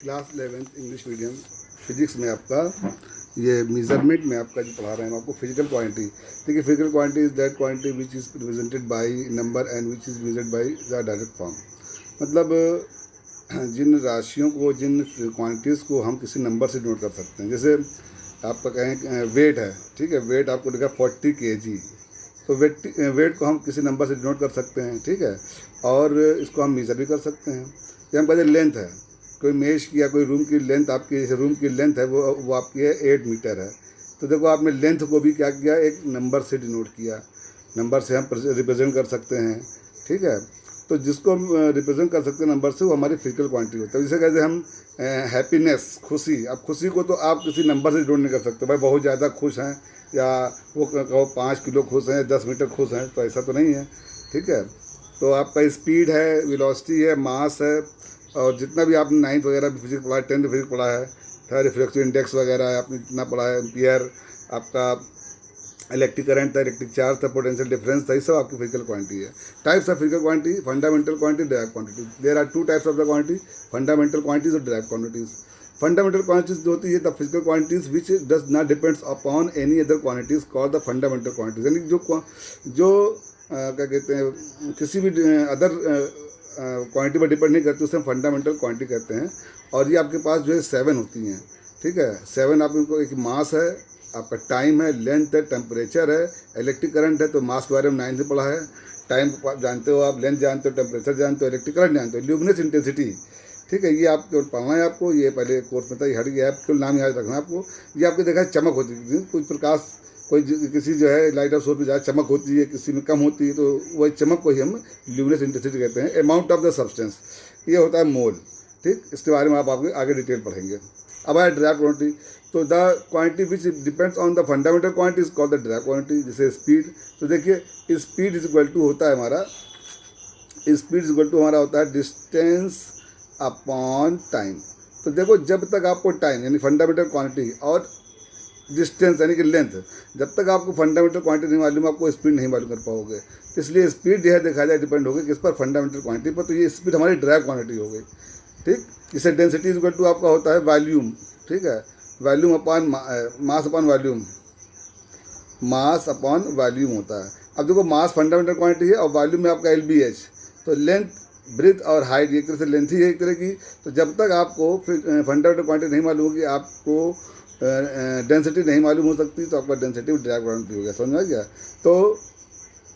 Class 11th English medium physics में आपका ये मेजरमेंट में आपका जो पढ़ा रहे हैं हम आपको फिजिकल क्वांटिटी। देखिए physical quantity is that quantity which is represented by number and which is measured by the direct form. मतलब जिन राशियों को, जिन क्वांटिटीज़ को हम किसी नंबर से डिनोट कर सकते हैं। जैसे आपका कहें वेट है, ठीक है, वेट आपको लिखा 40 kg, तो वेट को हम किसी नंबर से डिनोट कर सकते हैं, ठीक है। और इसको हम मेज़र भी कर सकते हैं। या हम कहते हैं लेंथ है, कोई मेज की या कोई रूम की लेंथ, आपकी जैसे रूम की लेंथ है वो आपकी है 8 मीटर है। तो देखो आपने लेंथ को भी क्या किया, एक नंबर से डिनोट किया, नंबर से हम रिप्रेजेंट कर सकते हैं, ठीक है। तो जिसको हम रिप्रेजेंट कर सकते हैं नंबर से, वो हमारी फिजिकल क्वांटिटी होता है। जैसे कहते हैं हम हैप्पीनेस, खुशी। अब खुशी को तो आप किसी नंबर से डिनोट नहीं कर सकते, भाई बहुत ज़्यादा खुश हैं या वो कहो 5 किलो खुश हैं, 10 मीटर खुश हैं, तो ऐसा तो नहीं है, ठीक है। तो आपका स्पीड है, वेलोसिटी है, मास है, और जितना भी आपने 9th वगैरह भी फिजिक्स पढ़ा है, 10th फिजिक्स पढ़ा है, था रिफ्लेक्टिव इंडेक्स वगैरह आपने जितना पढ़ा है, एम्पियर, आपका इलेक्ट्रिक करंट था, इलेक्ट्रिक चार्ज था, पोटेंशियल डिफरेंस था, ये सब आपकी फिजिकल क्वांटिटी है। Types of physical quantity: fundamental quantity, direct quantity. There are two types of the quantity, fundamental quantities और डायरेक्ट क्वांटिटीज। फंडामेंटल क्वांटिटीज जो होती है the physical quantities which does not depends upon any other quantities called the fundamental quantities. यानी जो क्या कहते हैं, किसी भी अदर क्वांटिटी पर डिपेंड नहीं करती, उसे हम फंडामेंटल क्वांटिटी कहते हैं। और ये आपके पास जो है 7 होती हैं, ठीक है। 7 आपको, एक मास है, आपका टाइम है, लेंथ है, टेम्परेचर है, इलेक्ट्रिक करंट है। तो मास के बारे में 9th में पढ़ा है, टाइम जानते हो आप, लेंथ जानते हो, टेम्परेचर जानते हो, इलेक्ट्रिक करंट जानते हो, ल्यूमिनस इंटेंसिटी, ठीक है। ये आपको पढ़ना है, आपको ये पहले कोर्स में था, ये हट गया है, केवल नाम याद रखना है आपको। ये आपको देखा है चमक होती है, कुछ प्रकाश, कोई किसी जो है लाइट ऑफ सोर्स में ज़्यादा चमक होती है, किसी में कम होती है, तो वही चमक को ही हम ल्यूमिनस इंटेंसिटी कहते हैं। अमाउंट ऑफ द सब्सटेंस, ये होता है मोल, ठीक। इसके बारे में आप आगे डिटेल पढ़ेंगे। अब आए डायरेक्ट क्वांटिटी। तो the quantity which depends on the fundamental quantity is called the direct quantity. जैसे स्पीड, तो देखिए स्पीड इज इक्वल टू होता है हमारा, स्पीड इज इक्वल टू हमारा होता है डिस्टेंस अपॉन टाइम। तो देखो जब तक आपको टाइम यानी फंडामेंटल क्वांटिटी और डिस्टेंस यानी कि लेंथ, जब तक आपको फंडामेंटल क्वांटिटी नहीं मालूम, आपको स्पीड नहीं मालूम कर पाओगे। तो इसलिए स्पीड जो है देखा जाए डिपेंड होगी किस पर, फंडामेंटल क्वांटिटी पर। तो ये स्पीड हमारी डायरेक्ट क्वांटिटी हो गई, ठीक। इसे डेंसिटी इक्वल टू आपका होता है वॉल्यूम, ठीक है, volume upon mass upon volume, mass upon volume होता है। अब देखो मास फंडामेंटल क्वांटिटी है और वॉल्यूम में आपका LBH। तो लेंथ, ब्रेथ और हाइट एक तरह से लेंथ ही है एक तरह की। तो जब तक आपको फंडामेंटल क्वांटिटी नहीं मालूम होगी, आपको डेंसिटी नहीं मालूम हो सकती, तो आपका डेंसिटी डायरेक्ट क्वांटिटी हो गया, समझ में आ गया। तो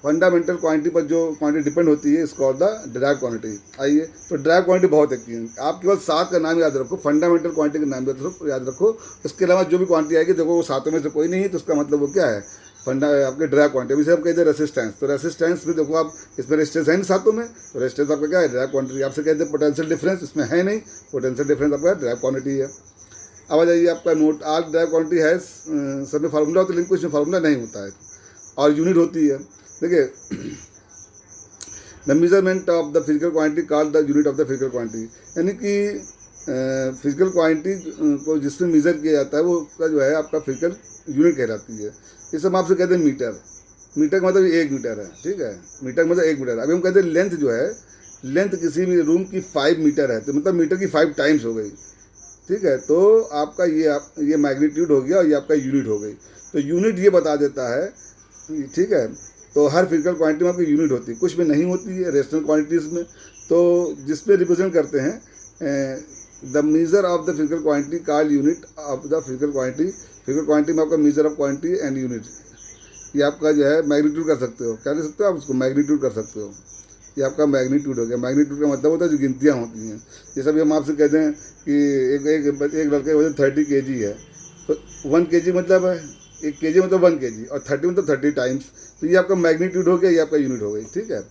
फंडामेंटल क्वांटिटी पर जो क्वांटिटी डिपेंड होती है इसको द डायरेक्ट क्वांटिटी। आइए, तो डायरेक्ट क्वांटिटी बहुत एक है, आप केवल 7 का नाम याद रखो, फंडामेंटल क्वांटिटी का नाम याद रखो। इसके अलावा जो भी क्वांटिटी आएगी, देखो वो 7 में से कोई नहीं है, तो उसका मतलब वो क्या है, आपके डायरेक्ट क्वांटिटी। अभी से हम कहते हैं रेसिस्टेंस, तो रेसिस्टेंस भी देखो आप, इसमें रेजिस्टेंस है नहीं 7 में, तो रेजिस्टेंस आपका क्या है, डायरेक्ट क्वांटिटी। आपसे कहते हैं पोटेंशियल डिफरेंस, इसमें है नहीं, पोटेंशियल डिफरेंस आपका डायरेक्ट क्वांटिटी है। अब आ जाइए आपका नोट, आल डायरेक्ट क्वांटिटी है, सब में फार्मूला होता है, लेकिन कुछ में फार्मूला नहीं होता है, और यूनिट होती है। देखिए the measurement of the physical quantity called the unit of the physical quantity. यानी कि फिजिकल क्वांटिटी को जिसमें मेज़र किया जाता है वो का जो है आपका फिजिकल यूनिट कहलाती है। इस हम आपसे कहते हैं मीटर। मीटर का मतलब 1 मीटर है, ठीक है, मीटर का मतलब 1 मीटर। अभी हम कहते हैं लेंथ जो है, लेंथ किसी भी रूम की 5 मीटर है, तो मतलब मीटर की 5 टाइम्स हो गई, ठीक है। तो आपका ये मैग्नीट्यूड हो गया और ये आपका यूनिट हो गई। तो यूनिट ये बता देता है, ठीक है। तो हर फिजिकल क्वांटिटी में आपकी यूनिट होती है, कुछ में नहीं होती है, रेशनल क्वांटिटीज़ में। तो जिसपे रिप्रेजेंट करते हैं the measure of the physical quantity called unit of the physical quantity. Physical quantity में आपका measure of quantity and unit, ये आपका जो है मैग्नीट्यूड कर सकते हो, क्या कर सकते हो आप उसको, मैग्नीट्यूड कर सकते हो। ये आपका मैग्नीट्यूड हो गया। मैग्नीट्यूड का मतलब होता है जो गिनतियाँ होती हैं। जैसे भी हम आपसे कहते हैं कि एक लड़के का वजन 30 kg है, तो 1 kg मतलब है, 1 kg मतलब 1 kg, और 30 मतलब 30 टाइम्स। तो ये आपका मैग्नीट्यूड हो गया, ये आपका यूनिट हो गई, ठीक है।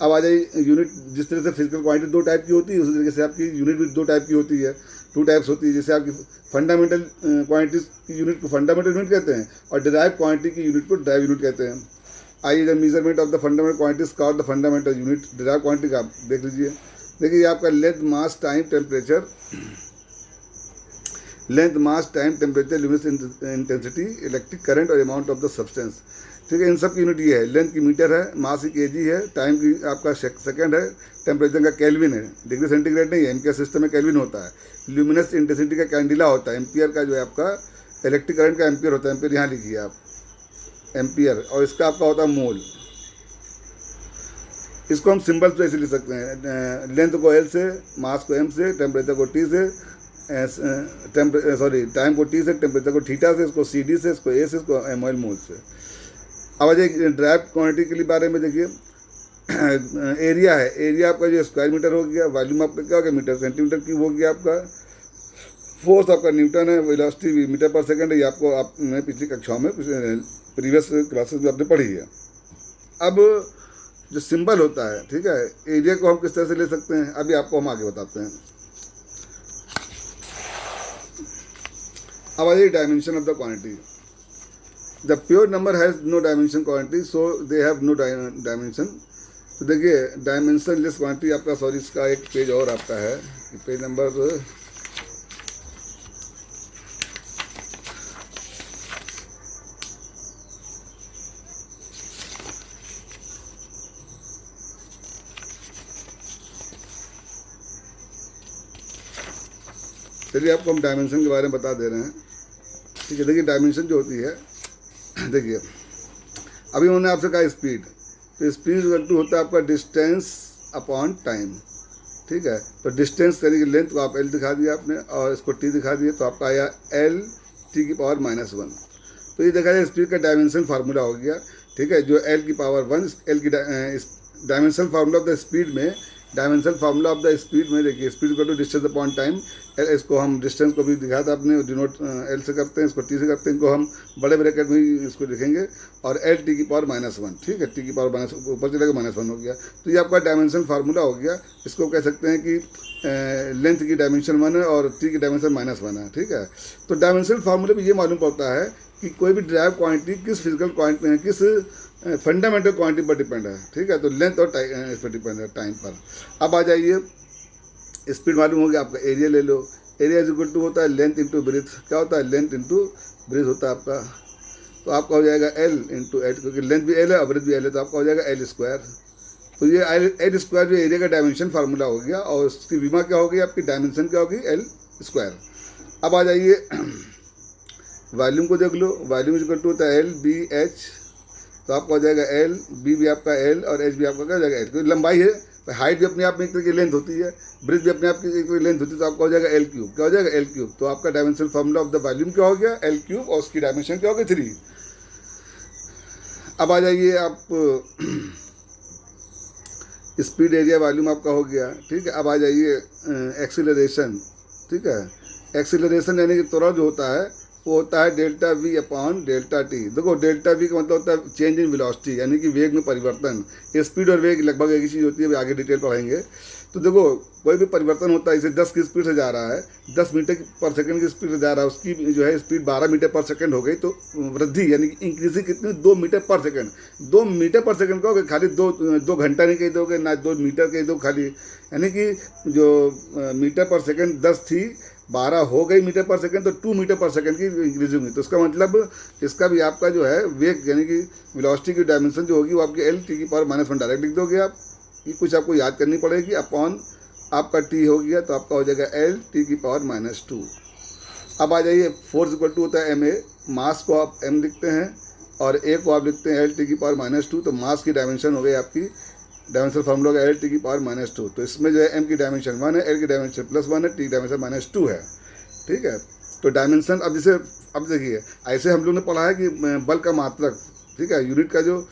अब आ जाइए यूनिट। जिस तरह से फिजिकल क्वांटिटी 2 टाइप की होती है, उसी तरीके से आपकी यूनिट भी 2 टाइप की होती है, 2 टाइप्स होती है। जैसे आपकी फंडामेंटल क्वांटिटीज की यूनिट को फंडामेंटल यूनिट कहते हैं, और डिराइव क्वांटिटी की यूनिट को डिराइव यूनिट कहते हैं। आइए, the measurement of the fundamental quantities called the fundamental unit. Derive quantity का आप देख लीजिए। देखिए आपका length, mass, time, temperature, length, mass, time, temperature, luminous intensity, electric current और अमाउंट ऑफ द सब्सटेंस। ठीक है। इन सब की यूनिट ये है, लेंथ की मीटर है, मास की केजी है, टाइम की आपका सेकंड है, टेम्परेचर का केल्विन है, डिग्री सेंटीग्रेड नहीं है, एम्पियर सिस्टम में केल्विन होता है, ल्यूमिनस इंटेंसिटी का कैंडिला होता है, एम्पियर का जो है आपका इलेक्ट्रिक करंट का एम्पियर होता है, एम्पियर यहाँ लिखिए आप एम्पियर, और इसका आपका होता है मोल। इसको हम सिंबल से ऐसे लिख सकते हैं, लेंथ को एल से, मास को एम से, टेम्परेचर को टी से, टाइम को टी से, टेम्परेचर को थीटा से, इसको सी डी से, इसको ए से, इसको एम एल मोल से। अब आ जाइए ड्राइव क्वांटिटी के लिए बारे में देखिए। एरिया है, एरिया आपका जो स्क्वायर मीटर हो गया, वॉल्यूम आपका क्या हो गया मीटर सेंटीमीटर क्यूब हो गया आपका, फोर्स आपका न्यूटन है, वेलोसिटी मीटर पर सेकंड है, ये आपको आपने पिछली कक्षाओं में प्रीवियस क्लासेस में आपने पढ़ी है। अब जो सिंबल होता है, ठीक है, एरिया को हम किस तरह से ले सकते हैं अभी आपको हम आगे बताते हैं। अब आ जाइए dimension of the quantity. The pure number has no dimension quantity, so they have no dimension. तो देखिए डायमेंशन लेस क्वांटिटी आपका, सॉरी इसका एक पेज और आपका है, पेज नंबर चलिए आपको हम डायमेंशन के बारे में बता दे रहे हैं, ठीक है। देखिए डायमेंशन जो होती है, देखिए अभी उन्होंने आपसे कहा स्पीड, तो स्पीड इक्वल टू होता है आपका डिस्टेंस अपॉन टाइम, ठीक है। तो डिस्टेंस यानी कि लेंथ को आप एल दिखा दिया आपने और इसको टी दिखा दिया, तो आपका आया एल टी की पावर -1। तो ये देखा जाए स्पीड का डायमेंशन फार्मूला हो गया, ठीक है, जो एल की पावर 1, एल की dimension formula of the speed में, dimension formula of the speed में देखिए speed equal to distance upon time. इसको हम डिस्टेंस को भी दिखाया था आपने, डिनोट एल से करते हैं, इसको टी से करते हैं, इनको हम बड़े ब्रैकेट में ही इसको लिखेंगे, और एल टी की पावर -1, ठीक है, टी की पावर माइनस ऊपर चलेगा -1 हो गया। तो ये आपका डायमेंशन फार्मूला हो गया। इसको कह सकते हैं कि लेंथ की डायमेंशन 1 है और टी की डायमेंशन -1 है, ठीक है। तो डायमेंशन फार्मूले में ये मालूम पड़ता है कि कोई भी ड्राइव क्वांटिटी किस फिजिकल क्वांटिटी में, किस फंडामेंटल क्वांटिटी पर डिपेंड है, ठीक है। तो लेंथ और इस पर डिपेंड है, टाइम पर। अब आ जाइए स्पीड मालूम हो गया आपका, एरिया ले लो, एरिया इज इक्वल टू होता है लेंथ इंटू ब्रीथ, क्या होता है लेंथ इंटू ब्रीथ होता है आपका, तो आपका हो जाएगा एल इंटू एट, क्योंकि लेंथ भी एल है और ब्रीथ भी एल है, तो आपका हो जाएगा एल स्क्वायर। तो ये एल स्क्वायर जो एरिया का डायमेंशन फार्मूला हो गया, और उसकी विमा क्या होगी आपकी, डायमेंशन क्या होगी, एल स्क्वायर। अब आ जाइए वॉल्यूम को देख लो, वॉल्यूम इज इक्वल टू होता है एल बी एच, तो आपका हो जाएगा एल, बी भी आपका एल और एच भी आपका क्या हो जाएगा एल, क्योंकि लंबाई है, हाइट भी अपने आप में एक तरह की लेंथ होती है, ब्रिथ भी अपने आप की एक तरह की लेंथ होती है, तो आपका हो जाएगा एल क्यूब, क्या हो जाएगा एल क्यूब। तो आपका dimension formula of the volume क्या हो गया, एल क्यूब, और उसकी डायमेंशन क्या हो गई 3। अब आ जाइए आप स्पीड, एरिया, वॉल्यूम आपका हो गया, ठीक है। अब आ जाइए एक्सीलरेशन, ठीक है। एक्सीलरेशन यानी कि त्वरण जो होता है वो होता है delta we upon delta T. देखो डेल्टा वी का मतलब होता है चेंज इन वेलोसिटी, यानी कि वेग में परिवर्तन। स्पीड और वेग लगभग एक ही चीज़ होती है, अभी आगे डिटेल पढ़ाएंगे। तो देखो कोई भी परिवर्तन होता है, इसे 10 की स्पीड से जा रहा है, 10 मीटर पर सेकंड की स्पीड से जा रहा है, उसकी जो है स्पीड 12 मीटर पर सेकंड हो गई, तो वृद्धि यानी कि इंक्रीजिंग कितनी, 2 मीटर पर सेकंड। 2 मीटर पर सेकंड कहोगे, खाली दो घंटा नहीं कह दोगे, ना 2 मीटर कह दो खाली, यानी कि जो मीटर पर सेकंड 10 थी 12 हो गई मीटर पर सेकंड, तो 2 मीटर पर सेकंड की इंक्रीजिंग हुई। तो इसका मतलब इसका भी आपका जो है वेग यानी कि वेलोसिटी की डायमेंशन जो होगी वो आपके एल टी की पावर -1 डायरेक्ट लिख दोगे आप, ये कुछ आपको याद करनी पड़ेगी, अपॉन आपका टी हो गया, तो आपका हो जाएगा एल टी की पावर -2। अब आ जाइए फोर्स इक्वल टू होता है एम ए, मास को आप एम लिखते हैं और ए को आप लिखते हैं एल टी की पावर -2, तो मास की डायमेंशन हो गई आपकी, डायमेंशन फार्मूला होगा एल टी की पावर -2। तो इसमें जो है एम की डायमेंशन 1 है, एल की डायमेंशन +1 है, टी की डायमेंशन -2 है, ठीक है। तो डायमेंशन अब जैसे अब देखिए ऐसे हम लोग ने पढ़ा है कि बल का मात्रक, ठीक है, यूनिट का जो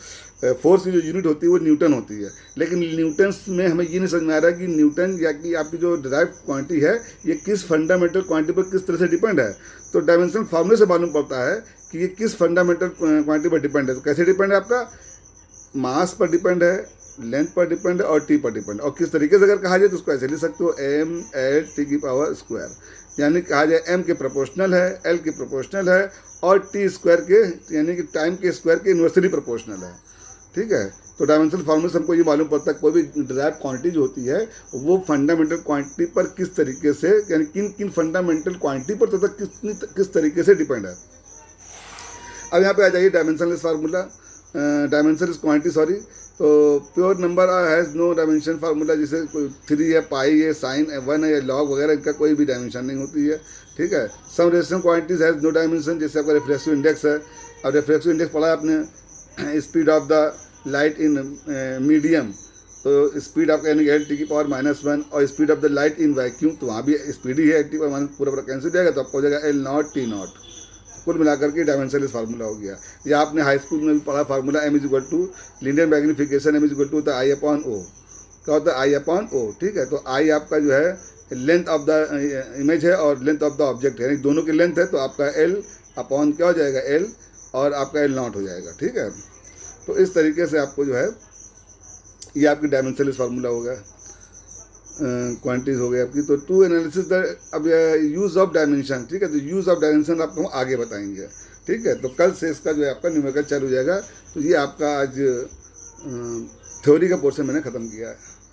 फोर्स की जो यूनिट होती है वो न्यूटन होती है, लेकिन न्यूटन्स में हमें ये नहीं समझ में आ रहा है कि न्यूटन या कि आपकी जो ड्राइव क्वांटिटी है ये किस फंडामेंटल क्वांटिटी पर किस तरह से डिपेंड है। तो डायमेंशन फार्मूले से मालूम पड़ता है कि ये किस फंडामेंटल क्वांटिटी पर डिपेंड है। तो कैसे डिपेंड है, आपका मास पर डिपेंड है, लेंथ पर डिपेंड है और टी पर डिपेंड। और किस तरीके से अगर कहा जाए तो उसको ऐसे लिख सकते हो एम एल टी की पावर स्क्वायर, यानी कहा जाए एम के प्रोपोर्शनल है, एल के प्रोपोर्शनल है और टी स्क्वायर के यानी कि टाइम के स्क्वायर के इन्वर्सली प्रोपोर्शनल है, ठीक है। तो डायमेंशनल फार्मूले से हमको ये मालूम पड़ता है कोई भी ड्राइव क्वांटिटी जो होती है वो फंडामेंटल क्वांटिटी पर किस तरीके से, यानी किन किन फंडामेंटल क्वांटिटी पर तथा किस तरीके से डिपेंड है। अब यहाँ पे आ जाइए dimensionless formula. Dimension is quantity, sorry. तो pure number has no dimension formula, जैसे कोई 3 है, पाई है, साइन है, 1 है या लॉग वगैरह, इनका कोई भी डायमेंशन नहीं होती है, ठीक है। Some rational quantities has no dimension, जैसे आपका रिफ्लेक्सिव इंडेक्स है। अब रिफ्लेक्सिव इंडेक्स पढ़ा है आपने, speed of the light in medium, तो स्पीड आपका यानी एल टी की पावर -1, और speed of the light in vacuum, तो वहाँ भी स्पीड ही है, एल टी पावर माइनस, पूरा कैंसिल जाएगा, तो आपको हो जाएगा एल नॉट टी नॉट। कुल मिलाकर के डायमेंशनलेस फार्मूला हो गया। या आपने हाई स्कूल में भी पढ़ा formula, M is equal to linear magnification, M is equal to होता है आई अपॉन ओ। क्या होता है? आई अपॉन ओ, ठीक है। तो आई आपका जो है लेंथ ऑफ द इमेज है और लेंथ ऑफ द ऑब्जेक्ट है, यानी दोनों की लेंथ है, तो आपका एल अपॉन क्या हो जाएगा? एल, और आपका एल नॉट हो जाएगा, ठीक है। तो इस तरीके से आपको जो है ये आपकी डायमेंशनलेस फार्मूला हो गया, क्वांटिटीज हो गई आपकी। तो टू एनालिसिस द, अब यूज़ ऑफ डायमेंशन, ठीक है। तो यूज़ ऑफ डायमेंशन आपको हम आगे बताएंगे, ठीक है। तो कल से इसका जो है आपका न्यूमेरिकल चालू हो जाएगा। तो ये आपका आज थ्योरी का पोर्शन मैंने ख़त्म किया है।